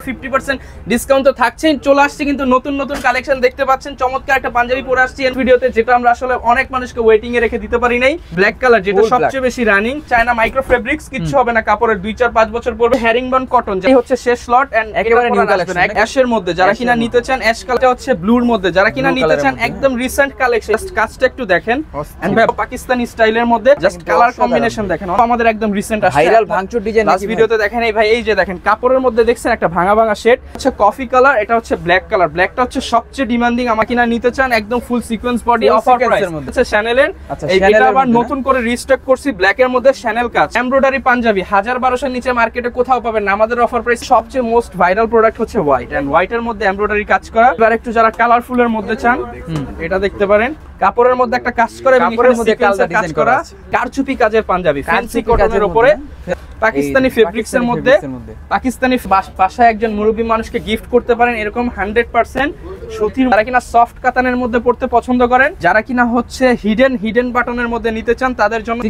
50% discount তো থাকছেই। চলে আসছে কিন্তু নতুন নতুন কালেকশন দেখতে পাচ্ছেন। চমৎকার একটা পাঞ্জাবি পরে আসছি এই ভিডিওতে, যেটা আমরা আসলে অনেক মানুষকে ওয়েটিং এ রেখে দিতে পারি নাই। ব্ল্যাক কালার, যেটা সবচেয়ে বেশি রানিং, চায়না মাইক্রো ফেব্রিক্স, কিছু হবে না, কাপড়ের 2-4-5 বছর পরবে। হেরিংবন কটন, যেটা হচ্ছে শেষ লট এন্ড একেবারে নিউ কালেকশন। অ্যাশের মধ্যে যারা কিনা নিতে চান, অ্যাশ কালারটা হচ্ছে ব্লুর মধ্যে যারা কিনা নিতে চান, একদম রিসেন্ট কালেকশন। জাস্ট কাজটা একটু দেখেন, এন্ড পাকিস্তানি স্টাইলের মধ্যে জাস্ট কালার কম্বিনেশন দেখেন, আমাদের একদম রিসেন্ট আসছে। ভাইরাল ভাঙচুর ডিজাইন লাস্ট ভিডিওতে দেখেন। এই ভাই, এই যে দেখেন কাপড়ের মধ্যে দেখছেন একটা ভাঙা ভাঙা শেড, হচ্ছে কফি কালার, এটা হচ্ছে ব্ল্যাক কালার। ব্ল্যাকটা হচ্ছে সবচেয়ে ডিমান্ডিং, আমাকে কিনা নিতে চান, একদম ফুল সিকোয়েন্স বডি, অফার প্রাইস হচ্ছে শ্যানেলের। এটা আবার নতুন করে রিস্টক করছি ব্ল্যাক এর মধ্যে, শ্যানেল কাজ এমব্রয়ডারি পাঞ্জাবি 1000-1200 নিচে মার্কেটে কোথাও পাবেন না। আমাদের অফার প্রাইস সবচেয়ে মোস্ট ভাইরাল প্রোডাক্ট হচ্ছে হোয়াইট, এন্ড হোয়াইট এর মধ্যে এমব্রয়ডারি কাজ করা। এবার একটু যারা কালারফুল এর মধ্যে চান, এটা দেখতে পারেন। কাপড়ের মধ্যে একটা কাজ করে, কাপড়ের মধ্যে কাজ করা কারচুপি কাজের পাঞ্জাবি, ফ্যান্সি কটনের উপরে, পাকিস্তানি ফেব্রিক্স এর মধ্যে। পাকিস্তানি বাসায় একজন মুরব্বী মানুষকে গিফট করতে পারেন এরকম 100% সুতির। যারা কিনা সফট কাতানের মধ্যে পড়তে পছন্দ করেন, যারা কিনা হচ্ছে হিডেন বাটনের মধ্যে নিতে চান, তাদের জন্য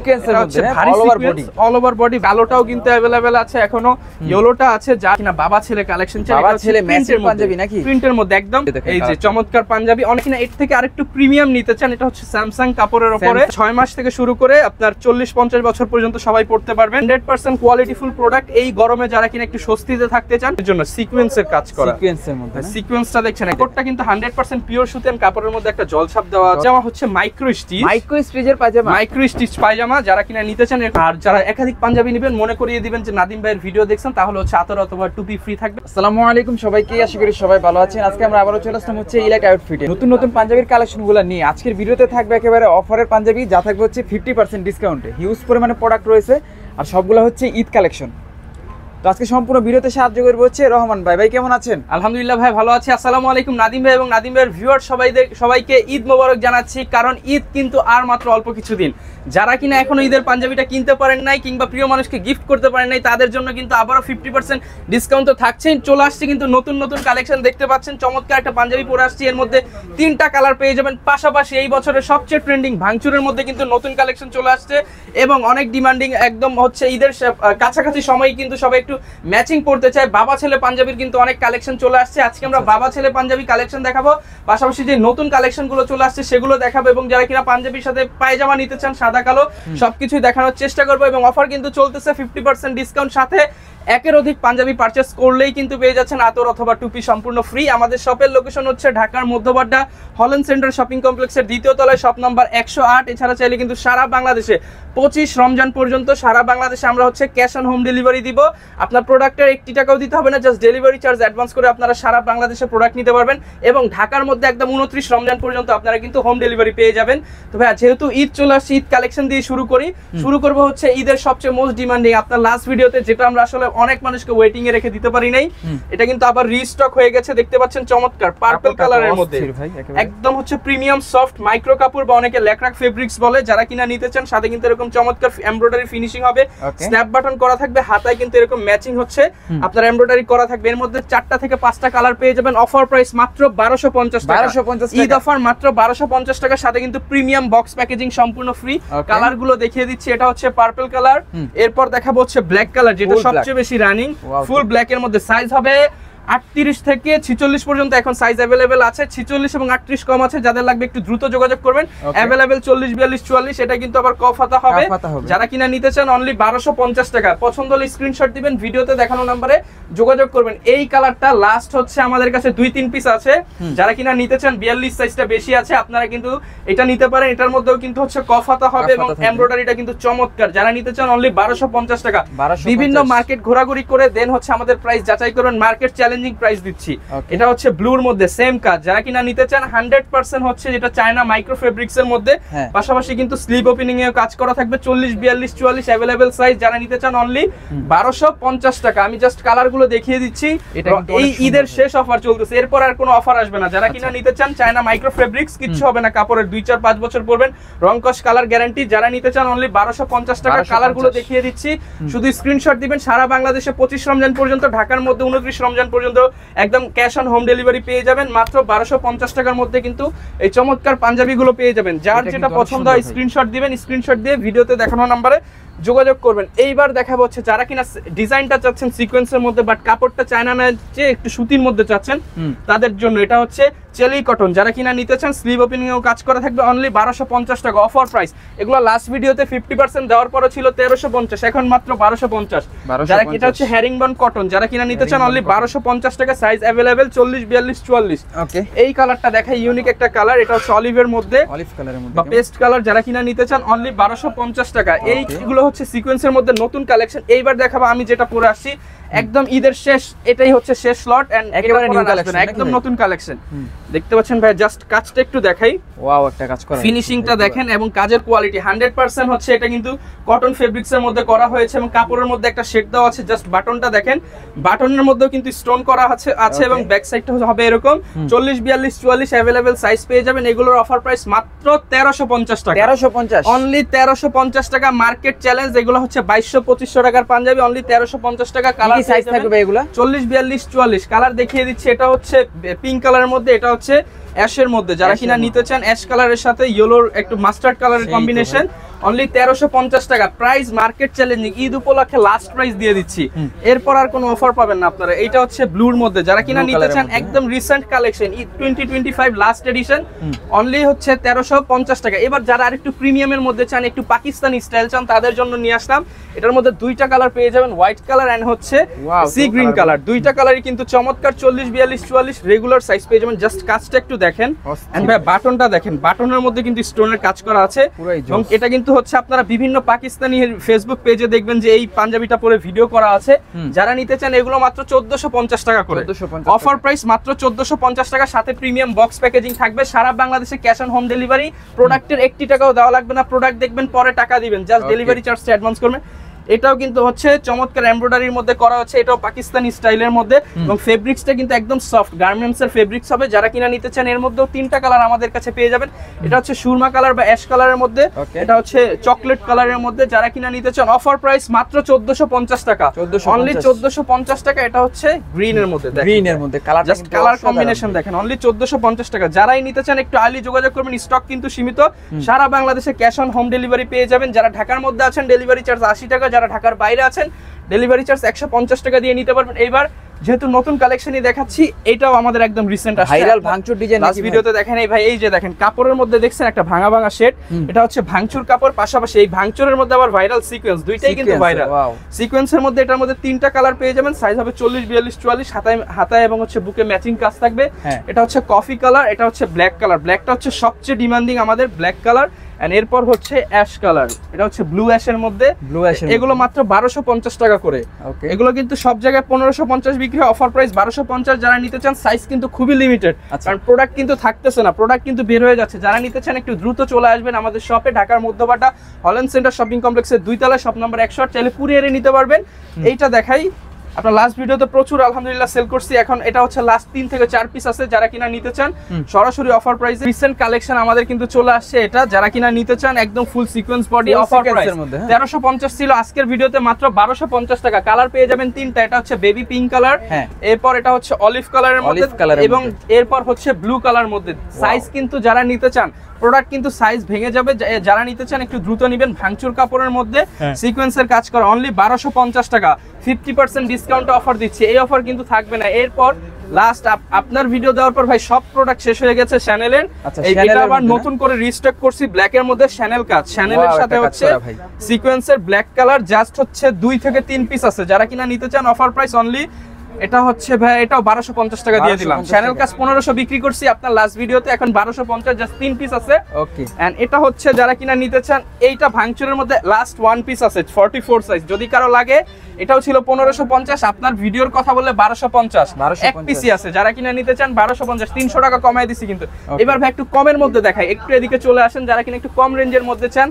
অল ওভার বডি। কালোটাও কিন্তু अवेलेबल আছে, এখনো ইয়েলোটা আছে। যারা কিনা বাবা ছেলে কালেকশন চাই, বাবা ছেলে ম্যাচিং পাঞ্জাবি নাকি প্রিন্টের মধ্যে একদম এই যে চমৎকার পাঞ্জাবি। অনেক কিনা এর থেকে আরেকটু প্রিমিয়াম নিতে চান, এটা হচ্ছে স্যামসাং কাপড়ের উপরে 6 মাস থেকে শুরু করে আপনার 40-50 বছর পর্যন্ত সবাই পড়তে পারবেন। 100% কোয়ালিটিফুল প্রোডাক্ট। এই গরমে যারা কিনা একটু স্বস্তিতে থাকতে চান, এর জন্য সিকোয়েন্সের কাজ করা, সিকোয়েন্সের মধ্যে সিকোয়েন্সটা দেখছেন। কাপড়টা কিন্তু 100% পিওর সুতের, কাপড়ের মধ্যে একটা জলছাপ দেওয়া আছে। জামা হচ্ছে মাইক্রো স্টিচের পায়জামা, মাইক্রো স্টিচ পায়জামা যারা কিনা নিতে চান। আর যারা একাধিক পাঞ্জাবি নেবেন, মনে করিয়ে দিবেন যে নাদিম ভাইয়ের ভিডিও দেখছেন, তাহলে হচ্ছে আতর অথবা টুপি ফ্রি থাকবে। আসসালামু আলাইকুম সবাইকে, আশা করি সবাই ভালো আছেন। আজকে আমরা আবারো চলে আসলাম হচ্ছে ইলাইট আউটফিটে নতুন নতুন পাঞ্জাবির কালেকশনগুলো নিয়ে। আজকের ভিডিওতে থাকবে একেবারে অফারের পাঞ্জাবি, যা থাকবে হচ্ছে 50% ডিসকাউন্টে। হিউজ পরিমাণে প্রোডাক্ট রয়েছে, আর সবগুলো হচ্ছে ঈদ কালেকশন। তো আজকে সম্পূর্ণ ভিডিওতে সাহায্য করবে হচ্ছে রহমান ভাই। ভাই কেমন আছেন? আলহামদুলিল্লাহ ভাই, ভালো আছি। আসসালামু আলাইকুম নাদিম ভাই এবং নাদিম ভাইয়ের ভিউয়ার সবাইকে ঈদ মোবারক জানাচ্ছি। কারণ ঈদ কিন্তু আর মাত্র অল্প কিছুদিন। যারা কিনা এখনো ঈদের পাঞ্জাবিটা কিনতে পারেন নাই, কিংবা প্রিয় মানুষকে গিফট করতে পারেন নাই, তাদের জন্য কিন্তু আবারও 50% ডিসকাউন্ট তো থাকছেই। চলে আসছে কিন্তু নতুন নতুন কালেকশন দেখতে পাচ্ছেন। চমৎকার একটা পাঞ্জাবি পরে আসছি, এর মধ্যে 3টা কালার পেয়ে যাবেন। পাশাপাশি এই বছরের সবচেয়ে ট্রেন্ডিং ভাঙচুরের মধ্যে কিন্তু নতুন কালেকশন চলে আসছে, এবং অনেক ডিমান্ডিং। একদম হচ্ছে ঈদের কাছাকাছি সময় কিন্তু সবাই একটু ম্যাচিং পড়তে চায়। বাবা ছেলে পাঞ্জাবির কিন্তু অনেক কালেকশন চলে আসছে। আজকে আমরা বাবা ছেলে পাঞ্জাবি কালেকশন দেখাবো, পাশাপাশি যে নতুন কালেকশন গুলো চলে আসছে সেগুলো দেখাবো, এবং যারা কিনা পাঞ্জাবির সাথে পায়জামা নিতে চান সাদা কালো, সবকিছু দেখানোর চেষ্টা করবো। এবং অফার কিন্তু চলতেছে 50% ডিসকাউন্ট, সাথে একের অধিক পাঞ্জাবি পারচেস করলেই কিন্তু পেয়ে যাচ্ছেন আতর অথবা টুপি সম্পূর্ণ ফ্রি। আমাদের শপের লোকেশন হচ্ছে ঢাকার মধ্যবাড্ডা হল্যান্ড সেন্টার শপিং কমপ্লেক্সের 2য় তলায়, শপ নাম্বার 108। এছাড়া চাইলে কিন্তু সারা বাংলাদেশে 25 রমজান পর্যন্ত সারা বাংলাদেশে আমরা হচ্ছে ক্যাশ অন হোম ডেলিভারি দিব। আপনার প্রোডাক্টের 1 টাকাও দিতে হবে না, জাস্ট ডেলিভারি চার্জ অ্যাডভান্স করে আপনারা সারা বাংলাদেশে প্রোডাক্ট নিতে পারবেন। এবং ঢাকার মধ্যে একদম 29 রমজান পর্যন্ত আপনারা কিন্তু হোম ডেলিভারি পেয়ে যাবেন। তো ভাই, যেহেতু ঈদ চলে আসছে, ঈদ কালেকশন দিয়ে শুরু করবো হচ্ছে ঈদের সবচেয়ে মোস্ট ডিমান্ডিং। আপনার লাস্ট ভিডিওতে যেটা আমরা আসলে অনেক মানুষকে ওয়েটিং এ রেখে দিতে পারি নাই, এটা কিন্তু আবার রিস্টক হয়ে গেছে। দেখতে পাচ্ছেন চমৎকার পার্পল কালারের মধ্যে, একদম হচ্ছে প্রিমিয়াম সফট মাইক্রো কাপড়, বা অনেকে ল্যাকরাক ফেব্রিক্স বলে। যারা কিনা নিতে চান, সাথে কিন্তু এরকম চমৎকার এমব্রয়ডারি ফিনিশিং হবে, স্ন্যাপ বাটন করা থাকবে, হাতায় কিন্তু এরকম ম্যাচিং হচ্ছে আপনার এমব্রয়ডারি করা থাকবে। এর মধ্যে 4টা থেকে 5টা কালার পেয়ে যাবেন। অফার প্রাইস মাত্র 1250 টাকা, ঈদ অফার মাত্র 1250 টাকা, সাথে কিন্তু প্রিমিয়াম বক্স প্যাকেজিং সম্পূর্ণ ফ্রি। কালার গুলো দেখিয়ে দিচ্ছি, এটা হচ্ছে পার্পল কালার, এরপর দেখাবো হচ্ছে ব্ল্যাক কালার, যেটা সবচেয়ে বেশি রানিং। ফুল ব্ল্যাক এর মধ্যে সাইজ হবে 38 থেকে 46 পর্যন্ত এখন সাইজ अवेलेबल আছে। 46 এবং 38 কম আছে, যাদের লাগবে একটু দ্রুত যোগাযোগ করবেন। अवेलेबल 40, 42, 44, এটা কিন্তু আবার কফ হাতা হবে। যারা কিনা নিতে চান অনলি 1250 টাকা। পছন্দ হলে স্ক্রিনশট দিবেন, ভিডিওতে দেখানো নম্বরে যোগাযোগ করবেন। এই কালারটা লাস্ট হচ্ছে আমাদের কাছে 2-3 পিস আছে। যারা কিনা নিতে চান 42 সাইজটা বেশি আছে, আপনারা কিন্তু এটা নিতে পারেন। এটার মধ্যেও কিন্তু হচ্ছে কফ হাতা হবে, এবং এমব্রয়ডারিটা কিন্তু চমৎকার। যারা নিতে চান অনলি 1250 টাকা। বিভিন্ন মার্কেট ঘোরাঘুরি করে দেন হচ্ছে আমাদের প্রাইস যাচাই করবেন, মার্কেট চ্যালেঞ্জিং প্রাইস দিচ্ছি। এটা হচ্ছে ব্লুর মধ্যে সেম কাজ। যারা কিনা নিতে চান 100% হচ্ছে যেটা চায়না মাইক্রো ফেব্রিক্স এর মধ্যে, পাশাপাশি কিন্তু স্লিভ ওপেনিং এ কাজ করা থাকবে। 40, 42, 44 अवेलेबल সাইজ। যারা নিতে চান অনলি 1250 টাকা। আমি জাস্ট কালার গুলো দেখিয়ে দিচ্ছি। এই ঈদের শেষ অফার চলতেছে, এরপর আর কোনো অফার আসবে না। যারা কিনা নিতে চান চায়না মাইক্রো ফেব্রিক্স, কিচ্ছু হবে না, কাপড়ের 2-4-5 বছর পরবেন, রং কস কালার গ্যারান্টি। যারা নিতে চান অনলি 1250 টাকা। কালার গুলো দেখিয়ে দিচ্ছি, শুধু স্ক্রিনশট দিবেন। সারা বাংলাদেশে 25 রমজান পর্যন্ত, ঢাকার মধ্যে 29 রমজান পর্যন্ত একদম ক্যাশ অন হোম ডেলিভারি পেয়ে যাবেন। মাত্র 1250 টাকার মধ্যে কিন্তু এই চমৎকার পাঞ্জাবি গুলো পেয়ে যাবেন। যার যেটা পছন্দ হয় স্ক্রিনশট দিবেন, স্ক্রিনশট দিয়ে ভিডিওতে দেখানো নম্বরে যোগাযোগ করবেন। এইবার দেখাবো হচ্ছে যারা কিনা ডিজাইনটা চাচ্ছেন সিকোয়েন্সের মধ্যে বাট কাপড়টা চায়না না যে একটু সুতির মধ্যে চাচ্ছেন তাদের জন্য এটা হচ্ছে চেলি কটন। যারা কিনা নিতে চান স্লিভ ওপেনিং এও কাজ করা থাকবে অনলি 1250 টাকা অফার প্রাইস। এগুলো লাস্ট ভিডিওতে 50% দেওয়ার পরে ছিল 1350, এখন মাত্র 1250। যারা এটা হচ্ছে হেরিংবন কটন, যারা কিনা নিতে চান অনলি 1250 টাকা। Size available 40 42 44। ওকে, এই কালারটা দেখাই ইউনিক একটা কালার, এটা হচ্ছে অলিভের মধ্যে, অলিভ কালারের মধ্যে বা পেস্ট কালার। যারা কিনা নিতে চান অনলি 1250 টাকা। এইগুলো হচ্ছে সিকোয়েন্সের মধ্যে নতুন কালেকশন। এইবার দেখাবো আমি যেটা পরে আসছি একদম ঈদের শেষ, এটাই হচ্ছে শেষ লট এন্ড একেবারে নিউ কালেকশন, একদম নতুন কালেকশন। দেখতে পাচ্ছেন ভাই, জাস্ট কাজটা একটু দেখাই। ওয়াও, একটা কাজ করা, ফিনিশিংটা দেখেন এবং কাজের কোয়ালিটি 100% হচ্ছে। এটা কিন্তু কটন ফেব্রিক্স এর মধ্যে করা হয়েছে এবং কাপড়ের মধ্যে একটা শেড দেওয়া আছে। জাস্ট বাটনটা দেখেন, বাটনের মধ্যেও কিন্তু স্টোন করা আছে এবং ব্যাক সাইডটা হবে এরকম 40 42 44 अवेलेबल সাইজ পেয়ে যাবেন। এগুলোর অফার প্রাইস মাত্র 1350 টাকা। 1350, অনলি 1350 টাকা মার্কেট চ্যালেঞ্জ। এগুলো হচ্ছে 2200-2500 টাকার পাঞ্জাবি, অনলি 1350 টাকা। কালার সাইজ থাকবে এগুলো 40 42 44। কালার দেখিয়ে দিচ্ছি, এটা হচ্ছে পিঙ্ক কালারের মধ্যে, এটা হচ্ছে অ্যাশের মধ্যে। যারা কিনা নিতে চান অ্যাশ কালারের সাথে ইয়েলোর একটু মাস্টার্ড কালারের কম্বিনেশন, অনলি 1350 টাকা প্রাইস। মার্কেট চ্যালেঞ্জিং, ঈদ উপলক্ষে লাস্ট প্রাইস দিয়ে দিচ্ছি, এরপর আর কোনো অফার পাবেন না আপনারা। এটা হচ্ছে ব্লুর মধ্যে, যারা কিনা নিতে চান একদম recent collection, Eid 2025 last addition, only হচ্ছে 1350 টাকা। এবার যারা আরেকটু প্রিমিয়ামের মধ্যে চান, একটু পাকিস্তানি স্টাইল চান, তাদের জন্য নিয়ে আসলাম। এটার মধ্যে দুইটা কালার পেয়ে যাবেন, হোয়াইট কালার এন্ড হচ্ছে সি গ্রিন কালার। দুইটা কালারই কিন্তু চমৎকার, 40 42 44 রেগুলার সাইজ পেয়ে যাবেন। জাস্ট কাজটা একটু দেখেন এন্ড ভাই বাটনটা দেখেন, বাটনের মধ্যে কিন্তু স্টোনের কাজ করা আছে এবং এটা কিন্তু হচ্ছে আপনারা বিভিন্ন পাকিস্তানি ফেসবুক পেজে দেখবেন যে এই পাঞ্জাবিটা পরে ভিডিও করা আছে। যারা নিতে চান এগুলো মাত্র 1450 টাকা করে অফার প্রাইস, মাত্র 1450 টাকা। সাথে প্রিমিয়াম বক্স প্যাকেজিং থাকবে, সারা বাংলাদেশে ক্যাশ অন হোম ডেলিভারি। প্রোডাক্টের 1 টাকাও দেওয়া লাগবে না, প্রোডাক্ট দেখবেন পরে টাকা দিবেন, জাস্ট ডেলিভারি চার্জটা অ্যাডভান্স করবেন। এটাও কিন্তু হচ্ছে চমৎকার এমব্রয়ডারির মধ্যে করা হচ্ছে, এটাও পাকিস্তানি স্টাইলের মধ্যে এবং ফেব্রিক্সটা কিন্তু একদম সফট গার্মেন্টস এর ফেব্রিক্স হবে। যারা কিনা নিতে চান এর মধ্যেও তিনটা কালার আমাদের কাছে পেয়ে যাবেন। এটা হচ্ছে সুরমা কালার বা অ্যাশ কালারের মধ্যে, এটা হচ্ছে চকলেট কালারের মধ্যে। যারা কিনা নিতে চান অফার প্রাইস মাত্র 1450 টাকা, অনলি 1450 টাকা। এটা হচ্ছে গ্রিন এর মধ্যে, গ্রিন এর মধ্যে কালার, জাস্ট কালার কম্বিনেশন দেখেন, অনলি 1450 টাকা। যারাই নিতে চান একটু আর্লি যোগাযোগ করবেন, স্টক কিন্তু সীমিত। সারা বাংলাদেশে ক্যাশ অন হোম ডেলিভারি পেয়ে যাবেন। যারা ঢাকার মধ্যে আছেন ডেলিভারি চার্জ 80 টাকা, যারা ঢাকার বাইরে আছেন ডেলিভারি চার্জ 150 টাকা দিয়ে নিতে পারবেন। এইবার যেহেতু নতুন কালেকশনই দেখাচ্ছি, এটাও আমাদের একদম রিসেন্ট আসছে, ভাইরাল ভাঙচুর ডিজাইন। লাস্ট ভিডিওতে দেখেন এই ভাই, এই যে দেখেন কাপড়ের মধ্যে দেখছেন একটা ভাঙা ভাঙা শেড, এটা হচ্ছে ভাঙচুর কাপড়। পাশাপাশি এই ভাঙচুরের মধ্যে আবার ভাইরাল সিকোয়েন্স, দুইটাই কিন্তু ভাইরাল। সিকোয়েন্সের মধ্যে এটার মধ্যে তিনটা কালার পেয়ে যাবেন, সাইজ হবে 40 42 44, হাতায় এবং হচ্ছে বুকে ম্যাচিং কাজ থাকবে। এটা হচ্ছে কফি কালার, এটা হচ্ছে ব্ল্যাক কালার। ব্ল্যাকটা হচ্ছে সবচেয়ে ডিমান্ডিং আমাদের, ব্ল্যাক কালার। এন্ড এরপর হচ্ছে অ্যাশ কালার, এটা হচ্ছে ব্লু অ্যাশের মধ্যে। এগুলো মাত্র 1250 টাকা করে। এগুলো কিন্তু সব জায়গায় 1550 বিক্রি হয়, অফার প্রাইস 1250। যারা নিতে চান সাইজ কিন্তু খুবই লিমিটেড, কারণ প্রোডাক্ট কিন্তু থাকতেছে না, প্রোডাক্ট কিন্তু বের হয়ে যাচ্ছে। যারা নিতে চান একটু দ্রুত চলে আসবেন আমাদের শপে, ঢাকার মধ্যবাড্ডা হল্যান্ড সেন্টার শপিং কমপ্লেক্সের 2 তলায়, শপ নম্বর 108। চাইলে কুরিয়ারে নিতে পারবেন। এইটা দেখাই, আপনার লাস্ট ভিডিওতে প্রচুর আলহামদুলিল্লাহ সেল করছি, এখন এটা হচ্ছে লাস্ট 3 থেকে 4 পিস আছে। যারা কিনা নিতে চান সরাসরি অফার প্রাইসে রিসেন্ট কালেকশন আমাদের কিন্তু চলে আসছে। এটা যারা কিনা নিতে চান একদম ফুল সিকোয়েন্স বডি, অফার প্রাইস 1350 ছিল, আজকের ভিডিওতে মাত্র 1250 টাকা। কালার পেয়ে যাবেন তিনটা, এটা হচ্ছে বেবি পিঙ্ক কালার, এরপর এটা হচ্ছে অলিভ কালারের মধ্যে এবং এরপর হচ্ছে ব্লু কালার মধ্যে। সাইজ কিন্তু যারা নিতে চান, প্রোডাক্ট কিন্তু সাইজ ভেঙে যাবে, যারা নিতে চান একটু দ্রুত নেবেন। ভাঙচুর কাপড়ের মধ্যে সিকোয়েন্সের কাজ করা, অনলি 1250 টাকা, 50% ডিসকাউন্ট অফার দিচ্ছে। এই অফার কিন্তু থাকবে না। এরপর লাস্ট আপনার ভিডিও দেওয়ার পর ভাই সব প্রোডাক্ট শেষ হয়ে গেছে চ্যানেলের। এটা আবার নতুন করে রিস্টক করছি, ব্ল্যাক এর মধ্যে শ্যানেল কাজ, শ্যানেলের সাথে হচ্ছে সিকোয়েন্সের ব্ল্যাক কালার। জাস্ট হচ্ছে 2 থেকে 3 পিস আছে। যারা কিনা নিতে চান অফার প্রাইস অনলি, এটা হচ্ছে ভাই এটাও 1250 টাকা দিয়ে দিলাম। চ্যানেল কাজ 1500 বিক্রি করছি আপনার লাস্ট ভিডিওতে, এখন 1250, জাস্ট 3 পিস আছে। ওকে, এন্ড এটা হচ্ছে যারা কিনা নিতে চান, এইটা ভাঙচুরের মধ্যে লাস্ট 1 পিস আছে 44 সাইজ, যদি কারো লাগে। এটাও ছিল 1550, আপনার ভিডিওর কথা বললে 1250, এক পিসি আছে। যারা কিনা নিতে চান 1250, 300 টাকা কমায় দিছি কিন্তু। এবার ভাই একটু কমের মধ্যে দেখাই, একটু এদিকে চলে আসেন। যারা কিনা একটু কম রেঞ্জের মধ্যে চান,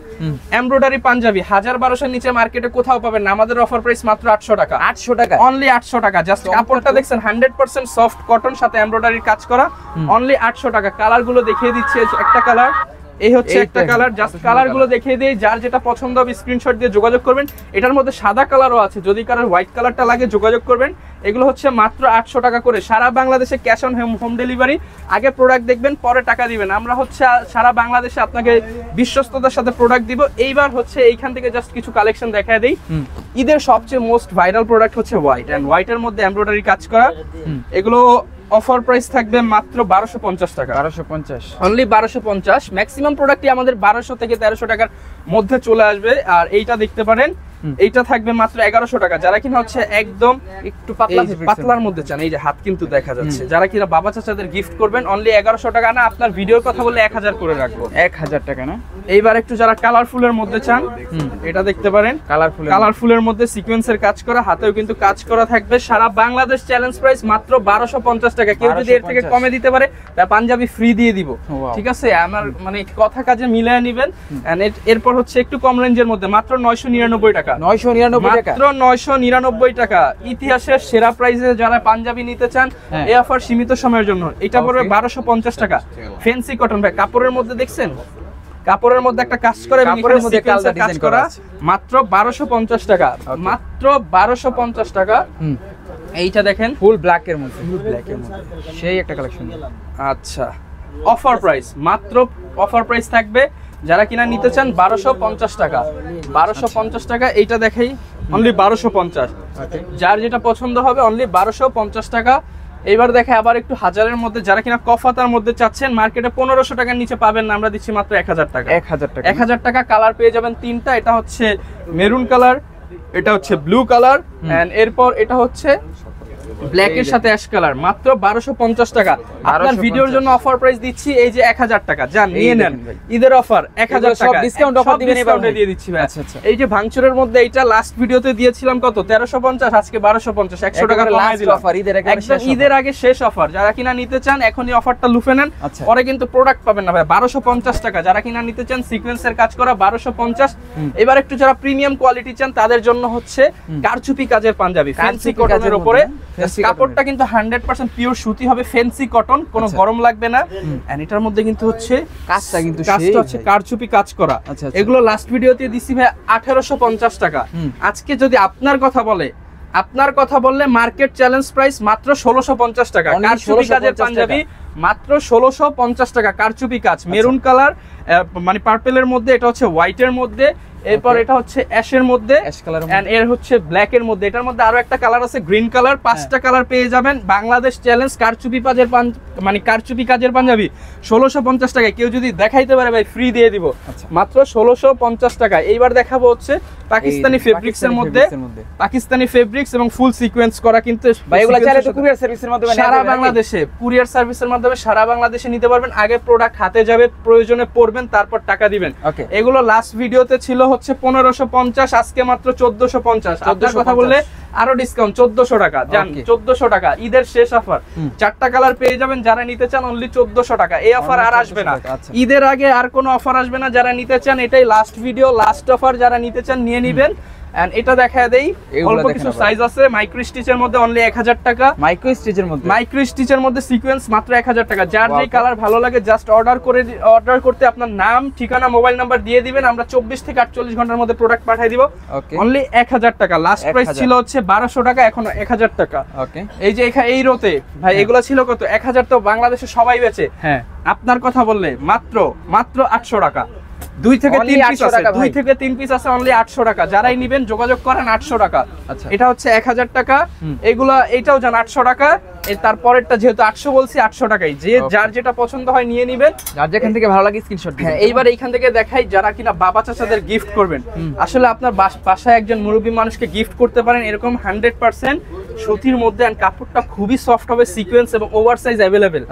এমব্রয়ডারি পাঞ্জাবি 1000-1200 নিচে মার্কেটে কোথাও পাবেন না, আমাদের অফার প্রাইস মাত্র 800 টাকা। 800 টাকা, অনলি 800 টাকা। জাস্ট কাপড়টা দেখছেন 100% সফট কটন, সাথে এমব্রয়ডারির কাজ করা, অনলি 800 টাকা। কালার গুলো দেখিয়ে দিচ্ছি, একটা কালার, এই হচ্ছে একটা কালার, জাস্ট কালার গুলো দেখিয়ে দিই, যার যেটা পছন্দ হবে স্ক্রিনশট দিয়ে যোগাযোগ করবেন। এটার মধ্যে সাদা কালারও আছে, যদি কারোর হোয়াইট কালারটা লাগে যোগাযোগ করবেন। এগুলো হচ্ছে মাত্র 800 টাকা করে, সারা বাংলাদেশে ক্যাশ অন হোম ডেলিভারি। আগে প্রোডাক্ট দেখবেন, পরে টাকা দিবেন। আমরা হচ্ছে সারা বাংলাদেশে আপনাকে বিশ্বস্ততার সাথে প্রোডাক্ট দিব। এইবার হচ্ছে এইখান থেকে জাস্ট কিছু কালেকশন দেখায় দিই। ঈদের সবচেয়ে মোস্ট ভাইরাল প্রোডাক্ট হচ্ছে হোয়াইট, এন্ড হোয়াইটের মধ্যে এমব্রয়ডারি কাজ করা। এগুলো অফার প্রাইস থাকবে মাত্র 1250 টাকা। 1250 অনলি 1250। ম্যাক্সিমাম প্রোডাক্টই আমাদের 1200 থেকে 1300 টাকার মধ্যে চলে আসবে। আর এইটা দেখতে পারেন, এইটা থাকবে মাত্র 1100 টাকা। যারা কিনা হচ্ছে একদম একটু পাতলার মধ্যে চান, এই যে হাত কিন্তু দেখা যাচ্ছে, যারা কিনা বাবা চাচাদের গিফট করবেন, অনলি 1100 টাকা না, আপনার ভিডিওর কথা বলে 1000 করে রাখবো। 1000 টাকা না। এইবার একটু যারা কালারফুলের মধ্যে চান, এটা দেখতে পারেন, কালারফুলের মধ্যে সিকোয়েন্সের কাজ করা, হাতেও কিন্তু কাজ করা থাকবে। সারা বাংলাদেশ চ্যালেঞ্জ প্রাইস মাত্র 1250 টাকা। কেউ যদি এর থেকে কমে দিতে পারে, তা পাঞ্জাবি ফ্রি দিয়ে দিব। ঠিক আছে, আমার মানে কথা কাজে মিলিয়ে নেবেন। এরপর হচ্ছে একটু কম রেঞ্জের মধ্যে মাত্র 999 টাকা। 999 টাকা, মাত্র 999 টাকা। ইতিহাসের সেরা প্রাইসে যারা পাঞ্জাবি নিতে চান, এই অফার সীমিত সময়ের জন্য। এটা পড়বে 1250 টাকা। ফ্যান্সি কটন ভাই, কাপড়ের মধ্যে দেখছেন, কাপড়ের মধ্যে একটা কাজ করে এবং এখানে সিকোয়েন্সের কাজ করা, মাত্র 1250 টাকা। মাত্র 1250 টাকা। এইটা দেখেন, ফুল ব্ল্যাক এর মধ্যে, সেই একটা কালেকশন। আচ্ছা, অফার প্রাইস, মাত্র অফার প্রাইস থাকবে। যারা কিনা নিতে চান 1250 টাকা। 1250 টাকা। এইটা দেখাই, অনলি 1250। যার যেটা পছন্দ হবে অনলি 1250 টাকা। এইবার দেখে আবার একটু হাজারের মধ্যে, যারা কিনা কফাতার মধ্যে চাচ্ছেন, মার্কেটে 1500 টাকার নিচে পাবেন না, আমরা দিচ্ছি মাত্র 1000 টাকা। 1000 টাকা। কালার পেয়ে যাবেন তিনটা। এটা হচ্ছে মেরুন কালার, এটা হচ্ছে ব্লু কালার, এন্ড এরপর এটা হচ্ছে ব্ল্যাক এর সাথে অ্যাশ কালার। মাত্র 1250 টাকা। আপনার ভিডিওর জন্য অফার প্রাইস দিচ্ছি এই যে 1000 টাকা। জান নিয়ে নেন, ঈদের অফার 1000 টাকা, সব ডিসকাউন্ট অফার দিবেন, এবারে দিয়ে দিচ্ছি ভাই। আচ্ছা, এই যে ভাঙচুরের মধ্যে এইটা লাস্ট ভিডিওতে দিয়েছিলাম কত, 1350, আজকে 1250, 100 টাকা কমায় দিলাম। একদম ঈদের আগে শেষ অফার। যারা কিনা নিতে চান এখনই অফারটা লুফে নেন, পরে কিন্তু প্রোডাক্ট পাবেন না ভাই। 1250 টাকা। যারা কিনা নিতে চান সিকোয়েন্সের কাজ করা, 1250। এবার একটু যারা প্রিমিয়াম কোয়ালিটি চান, তাদের জন্য হচ্ছে কারচুপি কাজের পাঞ্জাবি, ফ্যান্সি কটনের উপরে। কাপড়টা কিন্তু 100% পিওর সুতি হবে, ফ্যান্সি কটন, কোনো গরম লাগবে না। এন্ড এটার মধ্যে কিন্তু হচ্ছে কাজটা হচ্ছে কারচুপি কাজ করা। এগুলো লাস্ট ভিডিওতে দিছি ভাই 1850 টাকা। আজকে যদি আপনার কথা বললে মার্কেট চ্যালেঞ্জ প্রাইস মাত্র 1650 টাকা। কারচুপি কাজের পাঞ্জাবি মাত্র 1650 টাকা। কারচুপি কাজ, মেরুন কালার, মানে পার্পেলের মধ্যে, এটা হচ্ছে হোয়াইটের মধ্যে, এরপর এটা হচ্ছে অ্যাশের মধ্যে, এন্ড এর হচ্ছে ব্ল্যাক এর মধ্যে। এটার মধ্যে আরো একটা কালার আছে গ্রিন কালার। 5টা কালার পেয়ে যাবেন। বাংলাদেশ চ্যালেঞ্জ কারচুপি কাজের পাঞ্জাবি 1650 টাকায়। কেউ যদি দেখাইতে পারে ভাই, ফ্রি দিয়ে দিব, মাত্র 1650 টাকা। এইবার দেখাবো হচ্ছে পাকিস্তানি ফেব্রিক্স এর মধ্যে, পাকিস্তানি ফেব্রিক্স এবং ফুল সিকোয়েন্স করা। কিন্তু ভাই এগুলো চাইলে তো কুরিয়ার সার্ভিসের মাধ্যমে সারা বাংলাদেশে, কুরিয়ার সার্ভিসের মাধ্যমে সারা বাংলাদেশে নিতে পারবেন। আগে প্রোডাক্ট হাতে যাবে, প্রয়োজনে পড়বেন, তারপর টাকা দিবেন। এগুলো লাস্ট ভিডিওতে ছিল হচ্ছে 1550, আজকে মাত্র 1450। আপনার কথা বললে আরো ডিসকাউন্ট 1400 টাকা। জান 1400 টাকা ঈদের শেষ অফার। 4টা কালার পেয়ে যাবেন। যারা নিতে চান অনলি 1400 টাকা। এই অফার আর আসবে না, ঈদের আগে আর কোনো অফার আসবে না। যারা নিতে চান এটাই লাস্ট ভিডিও, লাস্ট অফার। যারা নিতে চান নিয়ে নিবেন। এন্ড এটা দেখায় দেই, অল্প কিছু সাইজ আছে। মাইক্রো স্টিচের মধ্যে অনলি 1000 টাকা। মাইক্রো স্টিচের মধ্যে সিকোয়েন্স মাত্র 1000 টাকা। যার যেই কালার ভালো লাগে জাস্ট অর্ডার করতে আপনার নাম, ঠিকানা, মোবাইল নাম্বার দিয়ে দিবেন। আমরা 24 থেকে 48 ঘন্টার মধ্যে প্রোডাক্ট পাঠিয়ে দিব। অনলি 1000 টাকা। লাস্ট প্রাইস ছিল হচ্ছে 1200 টাকা, এখন 1000 টাকা। এই যে এই রোতে ভাই এগুলা ছিল কত, 1000 তো বাংলাদেশে সবাই বেচে। হ্যাঁ, আপনার কথা বললে মাত্র 800 টাকা। 2 থেকে 3 পিস আছে অনলি 800 টাকা। যারাই নেবেন যোগাযোগ করেন। 800 টাকা। এটা হচ্ছে 1000 টাকা। এগুলা এটাও জান 800 টাকা। তারপরেরটা যেহেতু 800 বলছি, 800 টাকাই। যে যার যেটা পছন্দ হয় নিয়ে নেবেন, যার যেখান থেকে ভালো লাগে স্ক্রিনশট দিবেন। এইবার এইখান থেকে দেখাই, যারা কিনা বাবা চাচাদের গিফট করবেন, আসলে আপনার বাসায় একজন মুরব্বী মানুষকে গিফট করতে পারেন এরকম 100% সুতির মধ্যে। এন্ড কাপড়টা খুবই সফট হবে, সিকোয়েন্স এবং ওভার সাইজ अवेलेबल।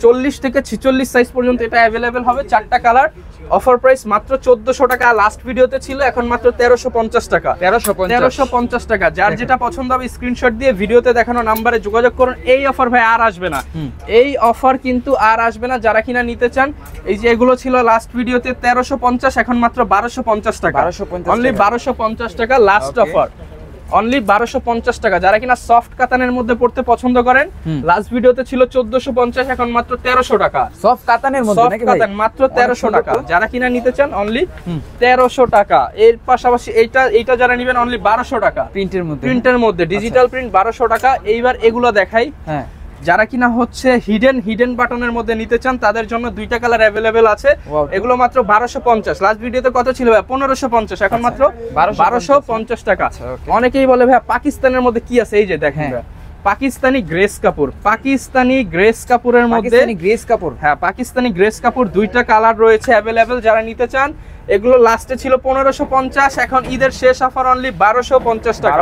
40 থেকে 46 সাইজ পর্যন্ত এটা अवेलेबल হবে। 4টা কালার। অফার প্রাইস মাত্র 1400 টাকা। লাস্ট ভিডিওতে ছিল, এখন মাত্র 1350 টাকা। 1350 টাকা। যার যেটা পছন্দ হবে স্ক্রিনশট দিয়ে ভিডিওতে দেখানো নম্বরে যোগাযোগ করুন। এই অফার ভাই আর আসবে না, এই অফার কিন্তু আর আসবে না। যারা কিনা নিতে চান, এই যে এগুলো ছিল লাস্ট ভিডিওতে 1350, এখন মাত্র 1250 টাকা। অনলি 1250 টাকা লাস্ট অফার। অনলি 1250 টাকা। যারা কিনা সফট কাতানের মধ্যে পড়তে পছন্দ করেন, লাস্ট ভিডিওতে ছিল 1450, এখন মাত্র 1300 টাকা। সফট কাতানের মধ্যে নাকি ভাই? কাতান মাত্র 1300 টাকা। যারা কিনা নিতে চান অনলি 1300 টাকা। এর পাশাপাশি এইটা যারা নেবেন অনলি 1200 টাকা প্রিন্টের মধ্যে ডিজিটাল প্রিন্ট 1200 টাকা। এইবার এগুলো দেখাই। হ্যাঁ, যারা কিনা হচ্ছে হিডেন বাটনের মধ্যে নিতে চান তাদের জন্য দুইটা কালার अवेलेबल আছে। এগুলো মাত্র 1250। লাস্ট ভিডিওতে কত ছিল ভাই? 1550, এখন মাত্র 1250 টাকা। অনেকেই বলে ভাই পাকিস্তানের মধ্যে কি আছে, এই যে দেখেন পাকিস্তানি গ্রেস কাপড়। পাকিস্তানি গ্রেস কাপড়ের মধ্যে হ্যাঁ, পাকিস্তানি গ্রেস কাপড় দুইটা কালার রয়েছে अवेलेबल। যারা নিতে চান এগুলো লাস্টে ছিল 1550, এখন ঈদের শেষ অফার অনলি 1250 টাকা।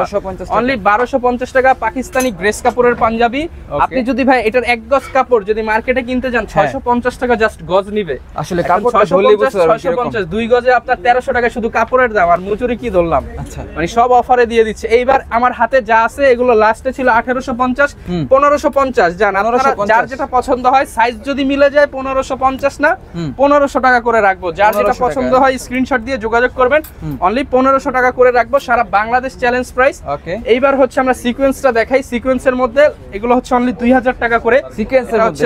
অনলি 1250 টাকা পাকিস্তানি গ্রেস কাপড়ের পাঞ্জাবি। আপনি যদি ভাই এটার এক গজ কাপড় যদি মার্কেটে কিনতে যান 650 টাকা জাস্ট গজ নিবে। আসলে কাপড়টা ধরলেই বুঝতে পারবেন 650, দুই গজে আপনার 1300 টাকা শুধু কাপড়ের দাম, আর মজুরি কি ধরলাম। আচ্ছা, মানে সব অফারে দিয়ে দিচ্ছে। এইবার আমার হাতে যা আছে এগুলো লাস্টে ছিল 1850, 1550। জান আপনারা যার যেটা পছন্দ হয়, সাইজ যদি মিলে যায় 1550 না 1500 টাকা করে রাখবো। যার যেটা পছন্দ হয় স্ক্রিনশট দিয়ে যোগাযোগ করবেন, অনলি 1500 টাকা করে রাখবো, সারা বাংলাদেশ চ্যালেঞ্জ প্রাইস। ওকে, এইবার হচ্ছে আমরা সিকোয়েন্সটা দেখাই। সিকোয়েন্সের মধ্যে এগুলো হচ্ছে অনলি 2000 টাকা করে। সিকোয়েন্সের মধ্যে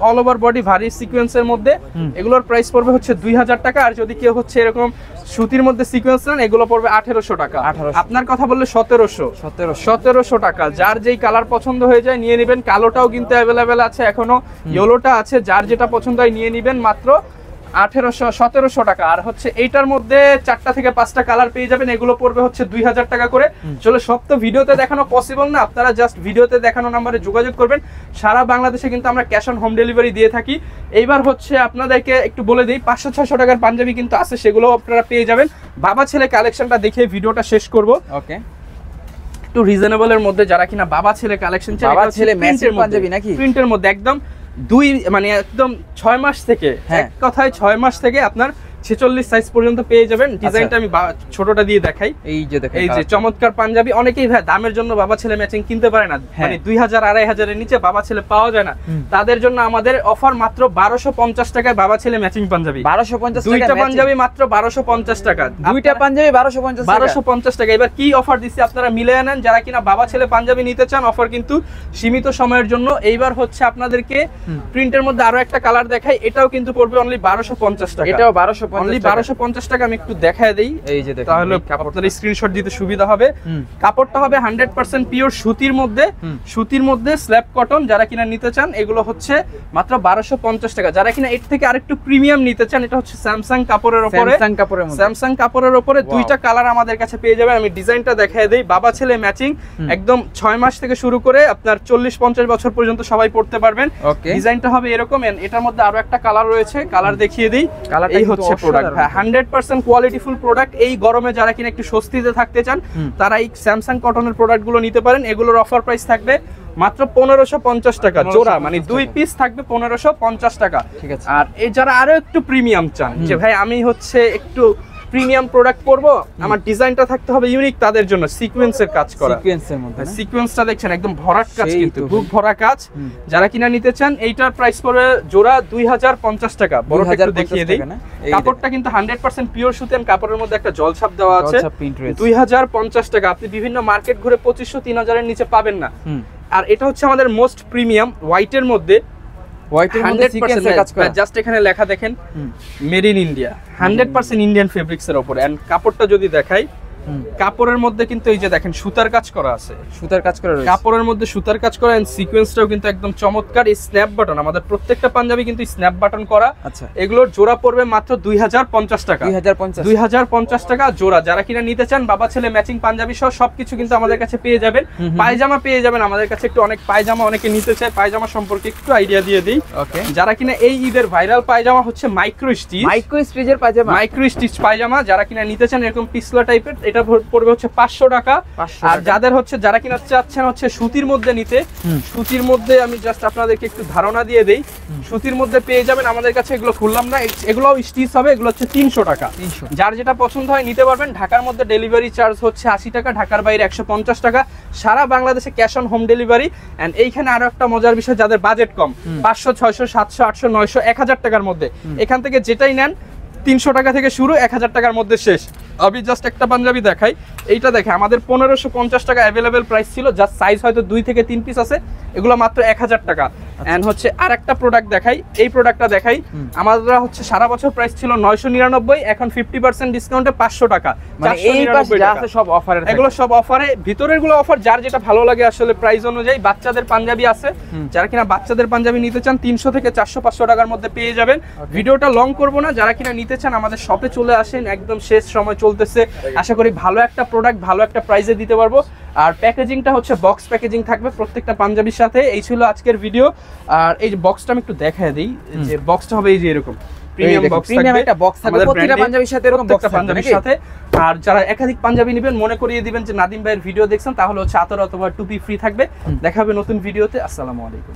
অল ওভার বডি ভারী সিকোয়েন্সের মধ্যে এগুলোর প্রাইস পড়বে হচ্ছে 2000 টাকা। আর যদি কেউ হচ্ছে এরকম সুতির মধ্যে সিকোয়েন্স নেন এগুলো পড়বে 1800 টাকা। আপনার কথা বললে 1700 টাকা। যার যেই কালার পছন্দ হয়ে যায় নিয়ে নেবেন। কালোটাও কিন্তু अवेलेबल আছে, এখনো ইয়েলোটা আছে। যার যেটা পছন্দ হয় নিয়ে নেবেন, মাত্র 1700 টাকা। আর হচ্ছে এইটার মধ্যে 4টা থেকে 5টা কালার পেয়ে যাবেন, এগুলো পড়বে হচ্ছে 2000 টাকা করে। চলো, সব তো ভিডিওতে দেখানো পসিবল না, আপনারা জাস্ট ভিডিওতে দেখানো নম্বরে যোগাযোগ করবেন। সারা বাংলাদেশে কিন্তু আমরা ক্যাশ অন হোম ডেলিভারি দিয়ে থাকি। এইবার হচ্ছে আপনাদেরকে একটু বলে দিই, 500-600 টাকার পাঞ্জাবি কিন্তু আছে, সেগুলো আপনারা পেয়ে যাবেন। বাবা ছেলে কালেকশনটা দেখে ভিডিওটা শেষ করব। ওকে, একটু রিজনেবলের মধ্যে যারা কিনা বাবা ছেলে কালেকশন চাই, বাবা ছেলে ম্যাচিং পাঞ্জাবি নাকি প্রিন্টের মধ্যে একদম মানে একদম 6 মাস থেকে, এক কথায় 6 মাস থেকে আপনার 46 সাইজ পর্যন্ত পেয়ে যাবেন। ডিজাইনটা আমি ছোটটা দিয়ে দেখাই। এই যে চমৎকার পাঞ্জাবি। অনেকেই ভাই দামের জন্য বাবা ছেলে ম্যাচিং কিনতে পারে না, মানে 2000-2500 এর নিচে বাবা ছেলে পাওয়া যায় না। তাদের জন্য আমাদের অফার মাত্র 1250 টাকায় বাবা ছেলে ম্যাচিং পাঞ্জাবি। 1250 টাকা দুইটা পাঞ্জাবি, মাত্র 1250 টাকা দুইটা পাঞ্জাবি। 1250 টাকা। এবার কি অফার দিচ্ছি আপনারা মিলে নেন। যারা কিনা বাবা ছেলে পাঞ্জাবি নিতে চান, অফার কিন্তু সীমিত সময়ের জন্য। এইবার হচ্ছে আপনাদেরকে প্রিন্টের মধ্যে আরো একটা কালার দেখাই, এটাও কিন্তু পড়বে অনলি 1250 টাকা। এটাও 1250 টাকা। আমি একটু দেখায় দেই, এই যে দেখেন, তাহলে আপনাদের স্ক্রিনশট দিতে সুবিধা হবে। কাপড়টা হবে 100% পিওর সুতির মধ্যে স্ল্যাব কটন। যারা কিনা নিতে চান এগুলো হচ্ছে মাত্র 1250 টাকা। যারা কিনা এর থেকে আরেকটু প্রিমিয়াম নিতে চান, এটা হচ্ছে স্যামসাং কাপড়ের উপরে দুইটা কালার আমাদের কাছে পেয়ে যাবেন। আমি ডিজাইনটা দেখায় দেই। বাবা ছেলে ম্যাচিং, একদম 6 মাস থেকে শুরু করে আপনার 40-50 বছর পর্যন্ত সবাই পড়তে পারবেন। ডিজাইনটা হবে এরকম। এটার মধ্যে আরো একটা কালার রয়েছে, কালার দেখিয়ে দিই। এই হচ্ছে প্রোডাক্ট, 100% কোয়ালিটিফুল প্রোডাক্ট। এই গরমে যারা কিনা একটু স্বস্তিতে থাকতে চান তারা এই স্যামসাং কটনের প্রোডাক্টগুলো নিতে পারেন। এগুলোর অফার প্রাইস থাকবে মাত্র 1550 টাকা জোড়া, মানে 2 পিস থাকবে 1550 টাকা। ঠিক আছে। আর এই যারা আরো একটু প্রিমিয়াম চান, যে ভাই আমি হচ্ছে একটু প্রিমিয়াম প্রোডাক্ট পরবো, আমার ডিজাইনটা থাকতে হবে ইউনিক, তাদের জন্য সিকোয়েন্সের কাজ করা। সিকোয়েন্সের মধ্যে সিকোয়েন্সটা দেখছেন একদম ভরাট কাজ, কিন্তু খুব ভরা কাজ। যারা কিনা নিতে চান এইটার প্রাইস পড়বে জোড়া 2050 টাকা। বড়টা একটু দেখিয়ে দেই। কাপড়টা কিন্তু 100% পিওর সুতেন কাপড়ের মধ্যে একটা জলছাপ দেওয়া আছে। 2050 টাকা। আপনি বিভিন্ন মার্কেট ঘুরে 2500-3000 এর নিচে পাবেন না। আর এটা হচ্ছে আমাদের মোস্ট প্রিমিয়াম হোয়াইটের মধ্যে। জাস্ট এখানে লেখা দেখেন made in India, 100% Indian fabrics এর উপরে। এন্ড কাপড়টা যদি দেখাই, কাপড়ের মধ্যে কিন্তু এই যে দেখেন সুতার কাজ করা আছে, কাপড়ের মধ্যে সুতার কাজ করা। এন্ড সিকোয়েন্সটাও কিন্তু একদম চমৎকার। এই স্ন্যাপ বাটন, আমাদের প্রত্যেকটা পাঞ্জাবি কিন্তু স্ন্যাপ বাটন করা। আচ্ছা, এগুলোর জোড়া পড়বে মাত্র 2050 টাকা। 2050 টাকা জোড়া। যারা কিনা নিতে চান বাবা ছেলে ম্যাচিং পাঞ্জাবি সহ সবকিছু কিন্তু আমাদের কাছে পেয়ে যাবেন। পায়জামা পেয়ে যাবেন আমাদের কাছে। একটু অনেক পায়জামা অনেকে নিতে চায়, পায়জামা সম্পর্কে একটু আইডিয়া দিয়ে দিই। যারা কিনা এই ঈদের ভাইরাল পায়জামা হচ্ছে মাইক্রো স্টিচের পায়জামা, মাইক্রো স্টিচ পায়জামা যারা কিনা নিতে চান এরকম পিছলা টাইপের, এটা পড়বে হচ্ছে 500 টাকা। আর যাদের হচ্ছে যারা কিনা চাচ্ছেন হচ্ছে সুতির মধ্যে নিতে, সুতির মধ্যে আমি জাস্ট আপনাদেরকে একটু ধারণা দিয়ে দেই। সুতির মধ্যে পেয়ে যাবেন আমাদের কাছে, এগুলো খুললাম না, এগুলো স্টিচ হবে, এগুলো হচ্ছে 300 টাকা। যার যেটা পছন্দ হয় নিতে পারবেন। ঢাকার মধ্যে ডেলিভারি চার্জ হচ্ছে 80 টাকা, ঢাকার বাইরে 150 টাকা। সারা বাংলাদেশে cash on home delivery. And এইখানে আরো একটা মজার বিষয়, যাদের বাজেট কম, 500, 600, 700, 800, 900, 1000 টাকার মধ্যে, এখান থেকে যেটাই নেন 300 টাকা থেকে শুরু, 1000 টাকার মধ্যে শেষ। আমি জাস্ট একটা পাঞ্জাবি দেখাই, এইটা দেখে আমাদের 1550 টাকা অ্যাভেলেবেল প্রাইস ছিল, জাস্ট সাইজ হয়তো 2 থেকে 3 পিস আছে, এগুলো মাত্র 1000 টাকা। এন্ড হচ্ছে আর একটা প্রোডাক্ট দেখাই, এই প্রোডাক্টটা দেখাই, আমাদের হচ্ছে সারা বছর প্রাইস ছিল 999, এখন 50% ডিসকাউন্টে 500 টাকা। মানে এই পাশে যা আছে সব অফারে, এগুলো সব অফারে, ভিতরের গুলো অফার, যার যেটা ভালো লাগে আসলে প্রাইস অনুযায়ী। বাচ্চাদের পাঞ্জাবি আছে, যারা কিনা বাচ্চাদের পাঞ্জাবি নিতে চান 300 থেকে 400-500 টাকার মধ্যে পেয়ে যাবেন। ভিডিওটা লং করব না, যারা কিনা নিতে চান আমাদের শপে চলে আসেন, একদম শেষ সময় চলতেছে, আশা করি ভালো একটা প্রোডাক্ট ভালো একটা প্রাইসে দিতে পারবো। আর প্যাকেজিংটা হচ্ছে বক্স প্যাকেজিং থাকবে প্রত্যেকটা পাঞ্জাবির সাথে। এই ছিল আজকের ভিডিও। আর এই যে বক্সটা আমি একটু দেখায় দিই, যে বক্সটা হবে এই যে এরকম প্রিমিয়াম বক্স থাকবে, একটা বক্স থাকবে প্রত্যেকটা পাঞ্জাবির সাথে, এরকম বক্স পাঞ্জাবির সাথে। আর যারা একাধিক পাঞ্জাবি নেবেন মনে করিয়ে দিবেন যে নাদিম ভাইয়ের ভিডিও দেখছেন, তাহলে হচ্ছে আতর অথবা টুপি ফ্রি থাকবে। দেখা হবে নতুন ভিডিওতে। আসসালামু আলাইকুম।